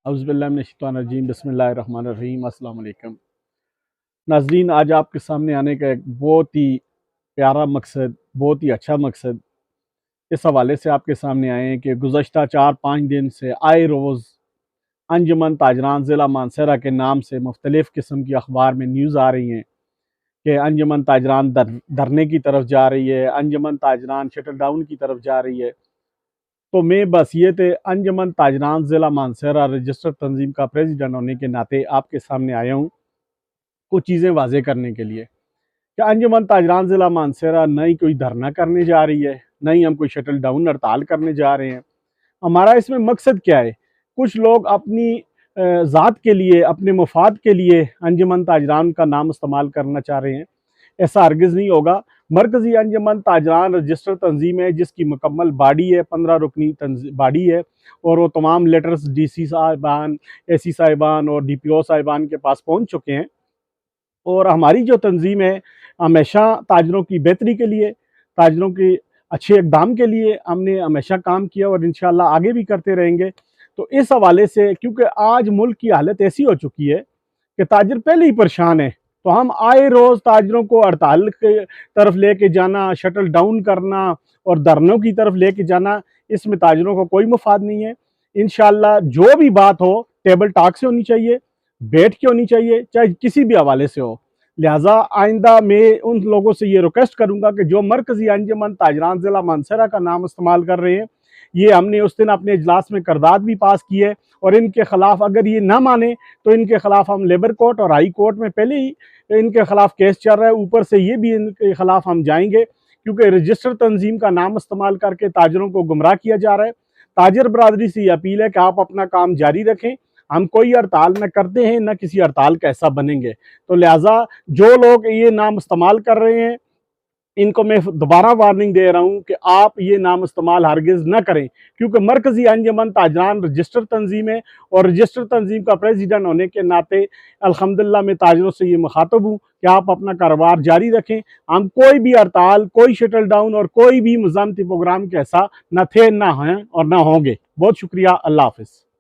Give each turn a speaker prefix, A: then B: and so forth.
A: औज़ुबिल्लाहिमिनश्शैतानिर्रजीम बिस्मिल्लाहिर्रहमानिर्रहीम अस्सलाम वालेकुम। नाज़रीन, आज आपके सामने आने का एक बहुत ही प्यारा मकसद, बहुत ही अच्छा मकसद इस हवाले से आपके सामने आए हैं कि गुज़श्ता 4-5 दिन से आए रोज़ अंजुमन ताजरान ज़िला मानसरा के नाम से मुख्तलिफ़ किस्म की अखबार में न्यूज़ आ रही हैं कि अंजुमन ताजरान धरने की तरफ जा रही है, अंजुमन ताजरान शटल डाउन की तरफ जा रही है। तो मैं बस ये थे अंजुमन ताजरान ज़िला मानसरा रजिस्टर्ड तंजीम का प्रेसिडेंट होने के नाते आपके सामने आया हूँ कुछ चीज़ें वाज़े करने के लिए कि अंजुमन ताजरान ज़िला मानसरा न ही कोई धरना करने जा रही है, न ही हम कोई शटल डाउन हड़ताल करने जा रहे हैं। हमारा इसमें मकसद क्या है? कुछ लोग अपनी ज़ात के लिए, अपने मुफाद के लिए अंजुमन ताजरान का नाम इस्तेमाल करना चाह रहे हैं। ऐसा हरगिज़ नहीं होगा। मरकज़ी अंजुमन ताजरान रजिस्टर्ड तंजीम है जिसकी मुकम्मल बॉडी है, 15 रुकनी बॉडी है और वो तमाम लेटर्स DC साहिबान, AC साहिबान और DPO साहिबान के पास पहुँच चुके हैं। और हमारी जो तंजीम है हमेशा ताजरों की बेहतरी के लिए, ताजरों के अच्छे इक़दाम के लिए हमने हमेशा काम किया और इंशाअल्लाह आगे भी करते रहेंगे। तो इस हवाले से क्योंकि आज मुल्क की हालत ऐसी हो चुकी है कि ताजिर पहले ही परेशान है, तो हम आए रोज़ ताजिरों को हड़ताल के तरफ लेके जाना, शटल डाउन करना और धरनों की तरफ लेके जाना, इसमें ताजिरों को कोई मुफाद नहीं है। इंशाअल्लाह जो भी बात हो टेबल टॉक से होनी चाहिए, बैठ के होनी चाहिए, चाहे किसी भी हवाले से हो। लिहाजा आइंदा मैं उन लोगों से ये रिक्वेस्ट करूँगा कि जो मरकज़ी अंजुमन ताजरान ज़िला मानसरा का नाम इस्तेमाल कर रहे हैं, ये हमने उस दिन अपने इजलास में करदाद भी पास की है और इनके ख़िलाफ़ अगर ये ना माने तो इनके ख़िलाफ़ हम लेबर कोर्ट और हाई कोर्ट में पहले ही इनके ख़िलाफ़ केस चल रहा है। ऊपर से ये भी इनके ख़िलाफ़ हम जाएंगे क्योंकि रजिस्टर्ड तंजीम का नाम इस्तेमाल करके ताजरों को गुमराह किया जा रहा है। ताजर बरादरी से ये अपील है कि आप अपना काम जारी रखें। हम कोई हड़ताल न करते हैं, न किसी हड़ताल का हिस्सा बनेंगे। तो लिहाजा जो लोग ये नाम इस्तेमाल कर रहे हैं, इनको मैं दोबारा वार्निंग दे रहा हूँ कि आप ये नाम इस्तेमाल हरगिज़ न करें क्योंकि मरकज़ी अंजुमन ताजरान रजिस्टर्ड तंजीम है और रजिस्टर्ड तंजीम का प्रेसिडेंट होने के नाते अल्हम्दुलिल्लाह मैं ताजरों से ये मुखातब हूँ कि आप अपना कारोबार जारी रखें। हम कोई भी हड़ताल, कोई शटल डाउन और कोई भी मज़ामती प्रोग्राम के हिस्सा न थे, न हैं और न होंगे। बहुत शुक्रिया। अल्लाह हाफ़िज़।